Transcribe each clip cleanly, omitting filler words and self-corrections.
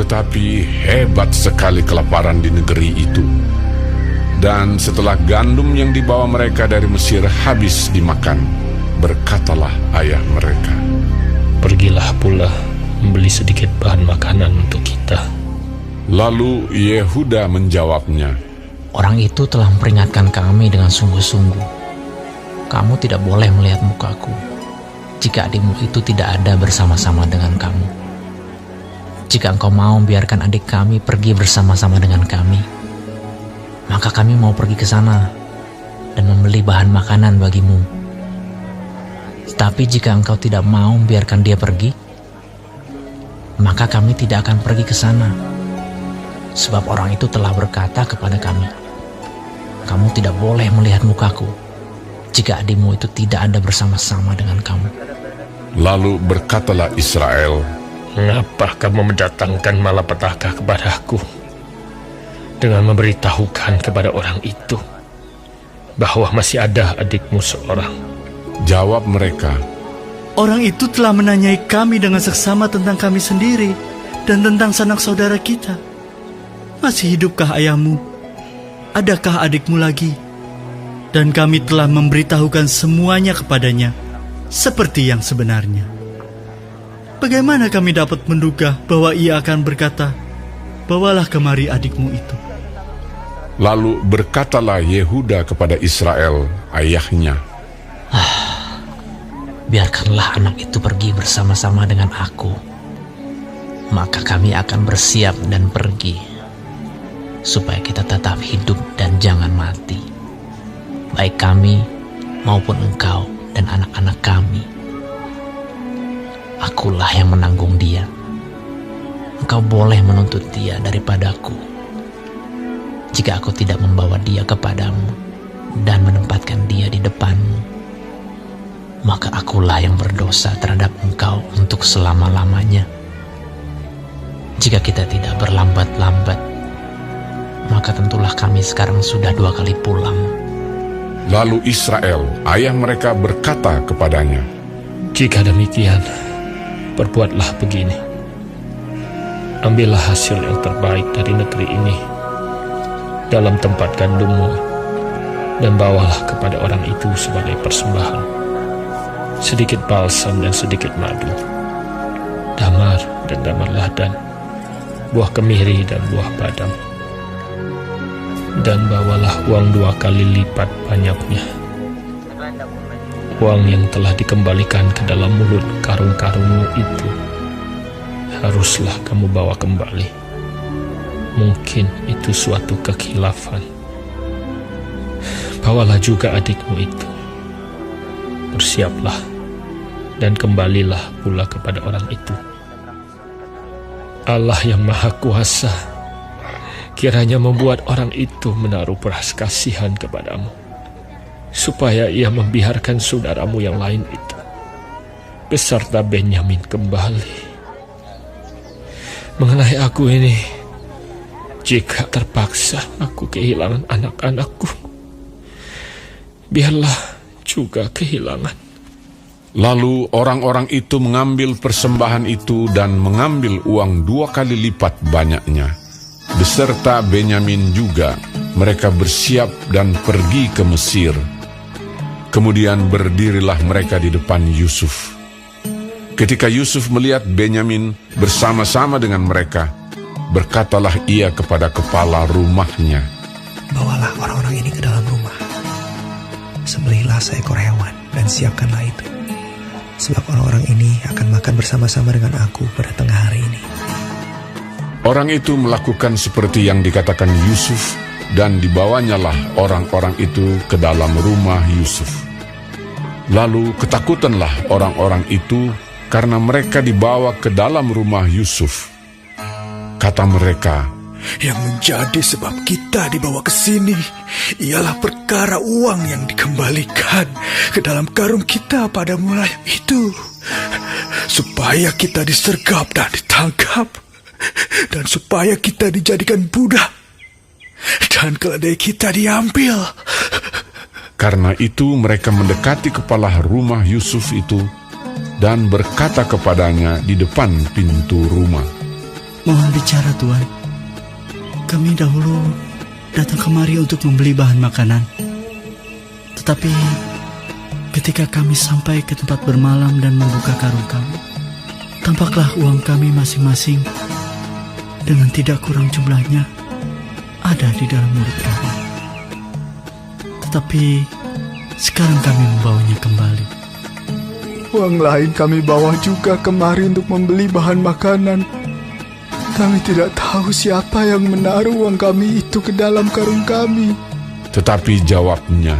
Tetapi hebat sekali kelaparan di negeri itu. Dan setelah gandum yang dibawa mereka dari Mesir habis dimakan, berkatalah ayah mereka, "Pergilah pula membeli sedikit bahan makanan untuk kita." Lalu Yehuda menjawabnya, "Orang itu telah memperingatkan kami dengan sungguh-sungguh. Kamu tidak boleh melihat mukaku jika adikmu itu tidak ada bersama-sama dengan kamu. Jika engkau mau biarkan adik kami pergi bersama-sama dengan kami, maka kami mau pergi ke sana dan membeli bahan makanan bagimu. Tetapi jika engkau tidak mau biarkan dia pergi, maka kami tidak akan pergi ke sana. Sebab orang itu telah berkata kepada kami, kamu tidak boleh melihat mukaku jika adikmu itu tidak ada bersama-sama dengan kamu." Lalu berkatalah Israel, "Mengapa kamu mendatangkan malapetaka kepadaku dengan memberitahukan kepada orang itu bahwa masih ada adikmu seorang?" Jawab mereka, "Orang itu telah menanyai kami dengan seksama tentang kami sendiri dan tentang sanak saudara kita. Masih hidupkah ayahmu? Adakah adikmu lagi?" Dan kami telah memberitahukan semuanya kepadanya, seperti yang sebenarnya. Bagaimana kami dapat menduga bahwa ia akan berkata, bawalah kemari adikmu itu? Lalu berkatalah Yehuda kepada Israel, ayahnya, Biarkanlah anak itu pergi bersama-sama dengan aku, maka kami akan bersiap dan pergi, supaya kita tetap hidup dan jangan mati, baik kami maupun engkau dan anak-anak kami. Akulah yang menanggung dia. Engkau boleh menuntut dia daripadaku. Jika aku tidak membawa dia kepadamu dan menempatkan dia di depanmu, maka akulah yang berdosa terhadap engkau untuk selama-lamanya. Jika kita tidak berlambat-lambat, maka tentulah kami sekarang sudah 2 kali pulang." Lalu Israel, ayah mereka berkata kepadanya, "Jika demikian, perbuatlah begini. Ambillah hasil yang terbaik dari negeri ini dalam tempat gandummu, dan bawalah kepada orang itu sebagai persembahan sedikit balsam dan sedikit madu, damar dan damar ladan, buah kemiri dan buah badam. Dan bawalah uang 2 kali lipat banyaknya, uang yang telah dikembalikan ke dalam mulut karung-karungmu itu haruslah kamu bawa kembali. Mungkin itu suatu kekhilafan. Bawalah juga adikmu itu. Bersiaplah dan kembalilah pula kepada orang itu. Allah yang Maha Kuasa kiranya membuat orang itu menaruh belas kasihan kepadamu, supaya ia membiarkan saudaramu yang lain itu beserta Benyamin kembali. Mengenai aku ini, jika terpaksa aku kehilangan anak-anakku, biarlah juga kehilangan." Lalu orang-orang itu mengambil persembahan itu dan mengambil uang 2 kali lipat banyaknya. Beserta Benyamin juga, mereka bersiap dan pergi ke Mesir. Kemudian berdirilah mereka di depan Yusuf. Ketika Yusuf melihat Benyamin bersama-sama dengan mereka, berkatalah ia kepada kepala rumahnya, "Bawalah orang-orang ini ke dalam rumah. Sembelihlah seekor hewan dan siapkanlah itu. Sebab orang-orang ini akan makan bersama-sama dengan aku pada tengah hari ini." Orang itu melakukan seperti yang dikatakan Yusuf, dan dibawanyalah orang-orang itu ke dalam rumah Yusuf. Lalu ketakutanlah orang-orang itu karena mereka dibawa ke dalam rumah Yusuf. Kata mereka, "Yang menjadi sebab kita dibawa ke sini ialah perkara uang yang dikembalikan ke dalam karung kita pada mulai itu, supaya kita disergap dan ditangkap, dan supaya kita dijadikan budak, dan keledai kita diambil." Karena itu mereka mendekati kepala rumah Yusuf itu dan berkata kepadanya di depan pintu rumah, Mohon bicara Tuan. Kami dahulu datang kemari untuk membeli bahan makanan. Tetapi ketika kami sampai ke tempat bermalam dan membuka karung kami, tampaklah uang kami masing-masing dengan tidak kurang jumlahnya ada di dalam mulut kami. Tetapi sekarang kami membawanya kembali. Uang lain kami bawa juga kemari untuk membeli bahan makanan. Kami tidak tahu siapa yang menaruh uang kami itu ke dalam karung kami. Tetapi jawabnya,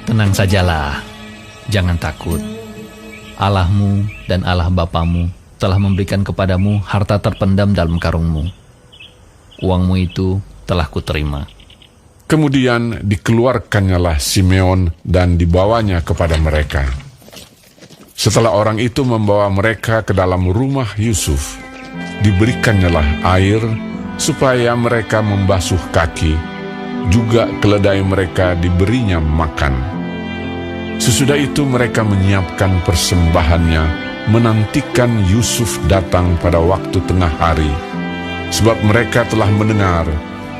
Tenang sajalah, jangan takut. Allahmu dan Allah Bapamu telah memberikan kepadamu harta terpendam dalam karungmu. Uangmu itu telah kuterima. kemudian dikeluarkannyalah Simeon dan dibawanya kepada mereka. Setelah orang itu membawa mereka ke dalam rumah Yusuf, diberikannya air supaya mereka membasuh kaki, juga keledai mereka diberinya makan. Sesudah itu mereka menyiapkan persembahannya, menantikan Yusuf datang pada waktu tengah hari, sebab mereka telah mendengar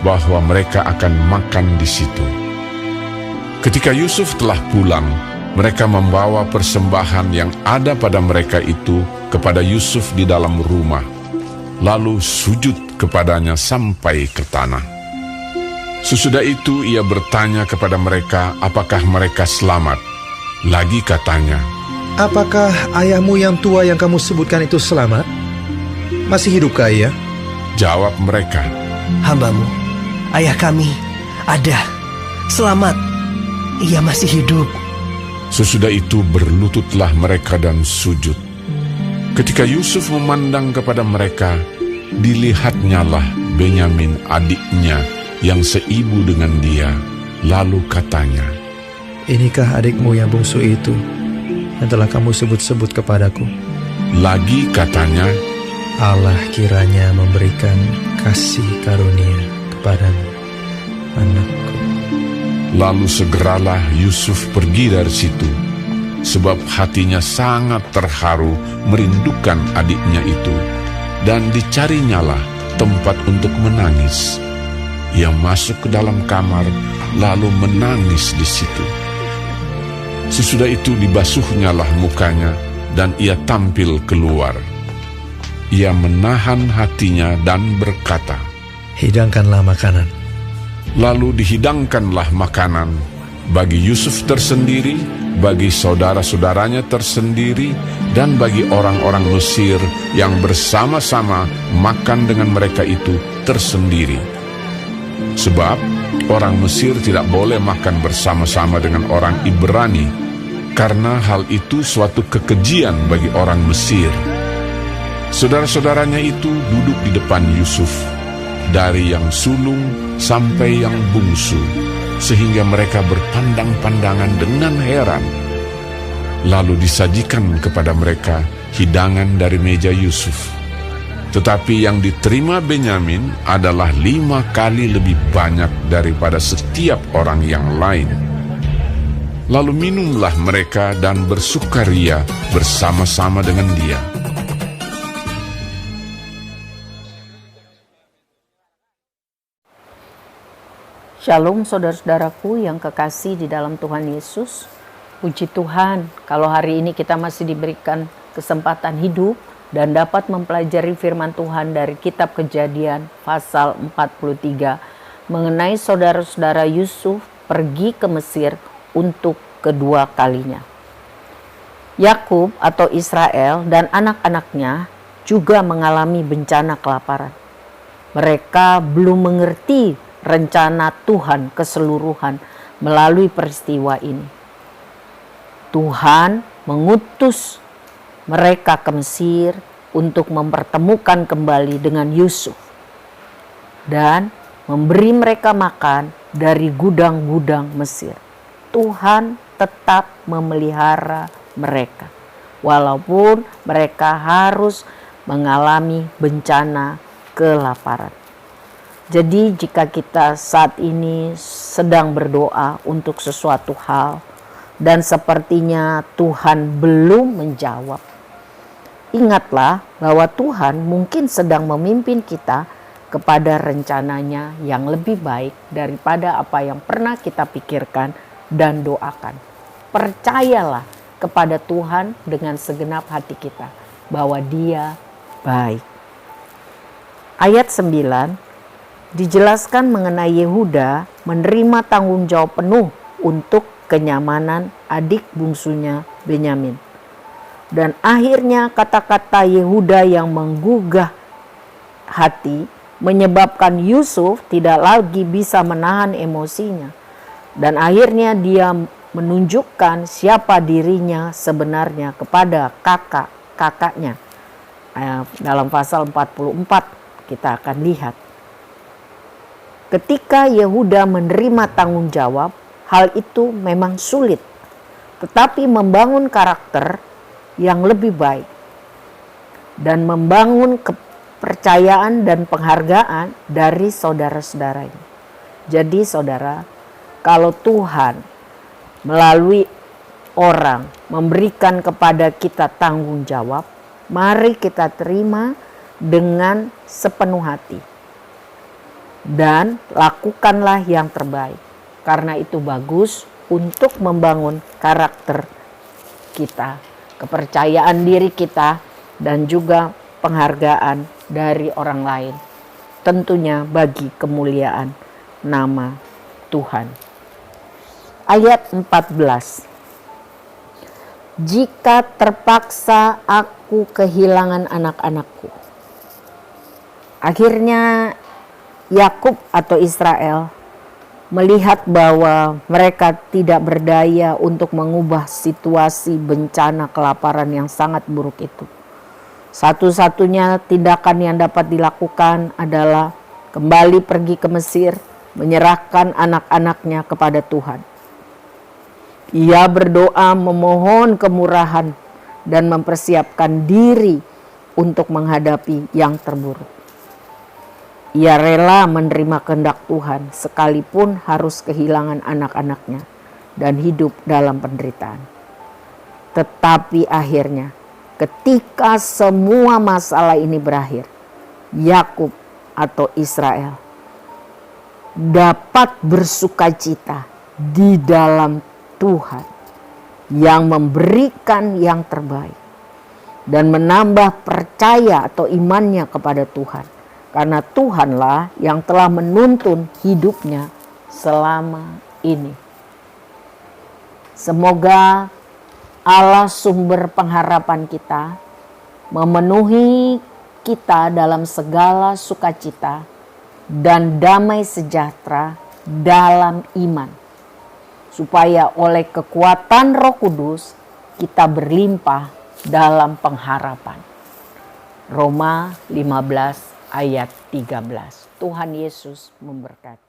bahwa mereka akan makan di situ. Ketika Yusuf telah pulang, mereka membawa persembahan yang ada pada mereka itu kepada Yusuf di dalam rumah, lalu sujud kepadanya sampai ke tanah. Sesudah itu ia bertanya kepada mereka apakah mereka selamat. Lagi katanya, Apakah ayahmu yang tua yang kamu sebutkan itu selamat? Masih hidupkah ia? jawab mereka, Hambamu, ayah kami, ada, selamat, ia masih hidup. Sesudah itu berlututlah mereka dan sujud. Ketika Yusuf memandang kepada mereka, dilihatnyalah Benyamin adiknya yang seibu dengan dia. Lalu katanya, Inikah adikmu yang bungsu itu yang telah kamu sebut-sebut kepadaku? lagi katanya, Allah kiranya memberikan kasih karunia kepadamu, anakku. Lalu segeralah Yusuf pergi dari situ, sebab hatinya sangat terharu merindukan adiknya itu, dan dicarinyalah tempat untuk menangis. Ia masuk ke dalam kamar, lalu menangis di situ. Sesudah itu dibasuhnyalah mukanya, dan ia tampil keluar. Ia menahan hatinya dan berkata, Hidangkanlah makanan. Lalu dihidangkanlah makanan bagi Yusuf tersendiri, bagi saudara-saudaranya tersendiri, dan bagi orang-orang Mesir yang bersama-sama makan dengan mereka itu tersendiri. Sebab orang Mesir tidak boleh makan bersama-sama dengan orang Ibrani, karena hal itu suatu kekejian bagi orang Mesir. Saudara-saudaranya itu duduk di depan Yusuf, dari yang sulung sampai yang bungsu, sehingga mereka berpandang-pandangan dengan heran. Lalu disajikan kepada mereka hidangan dari meja Yusuf. Tetapi yang diterima Benyamin adalah 5 kali lebih banyak daripada setiap orang yang lain. Lalu minumlah mereka dan bersukaria bersama-sama dengan dia. Shalom saudara-saudaraku yang kekasih di dalam Tuhan Yesus. Puji Tuhan kalau hari ini kita masih diberikan kesempatan hidup dan dapat mempelajari firman Tuhan dari kitab Kejadian pasal 43 mengenai saudara-saudara Yusuf pergi ke Mesir untuk kedua kalinya. Yakub atau Israel dan anak-anaknya juga mengalami bencana kelaparan. Mereka belum mengerti rencana Tuhan keseluruhan melalui peristiwa ini. Tuhan mengutus mereka ke Mesir untuk mempertemukan kembali dengan Yusuf dan memberi mereka makan dari gudang-gudang Mesir. Tuhan tetap memelihara mereka walaupun mereka harus mengalami bencana kelaparan. Jadi jika kita saat ini sedang berdoa untuk sesuatu hal dan sepertinya Tuhan belum menjawab, Ingatlah bahwa Tuhan mungkin sedang memimpin kita kepada rencananya yang lebih baik daripada apa yang pernah kita pikirkan dan doakan. Percayalah kepada Tuhan dengan segenap hati kita bahwa Dia baik. Ayat 9 dijelaskan mengenai Yehuda menerima tanggung jawab penuh untuk kenyamanan adik bungsunya Benyamin. Dan akhirnya kata-kata Yehuda yang menggugah hati menyebabkan Yusuf tidak lagi bisa menahan emosinya. Dan akhirnya dia menunjukkan siapa dirinya sebenarnya kepada kakaknya. Dalam pasal 44 kita akan lihat. Ketika Yehuda menerima tanggung jawab, hal itu memang sulit. Tetapi membangun karakter yang lebih baik dan membangun kepercayaan dan penghargaan dari saudara-saudaranya. Jadi saudara, kalau Tuhan melalui orang memberikan kepada kita tanggung jawab, mari kita terima dengan sepenuh hati dan lakukanlah yang terbaik, karena itu bagus untuk membangun karakter kita, kepercayaan diri kita, dan juga penghargaan dari orang lain, tentunya bagi kemuliaan nama Tuhan. Ayat 14. Jika terpaksa aku kehilangan anak-anakku. Akhirnya Yakub atau Israel melihat bahwa mereka tidak berdaya untuk mengubah situasi bencana kelaparan yang sangat buruk itu. Satu-satunya tindakan yang dapat dilakukan adalah kembali pergi ke Mesir, menyerahkan anak-anaknya kepada Tuhan. Ia berdoa memohon kemurahan dan mempersiapkan diri untuk menghadapi yang terburuk. Ia rela menerima kehendak Tuhan sekalipun harus kehilangan anak-anaknya dan hidup dalam penderitaan. Tetapi akhirnya ketika semua masalah ini berakhir, Yakub atau Israel dapat bersukacita di dalam Tuhan yang memberikan yang terbaik dan menambah percaya atau imannya kepada Tuhan. Karena Tuhanlah yang telah menuntun hidupnya selama ini. Semoga Allah sumber pengharapan kita memenuhi kita dalam segala sukacita dan damai sejahtera dalam iman. Supaya oleh kekuatan Roh Kudus kita berlimpah dalam pengharapan. Roma 15 ayat 13. Tuhan Yesus memberkati.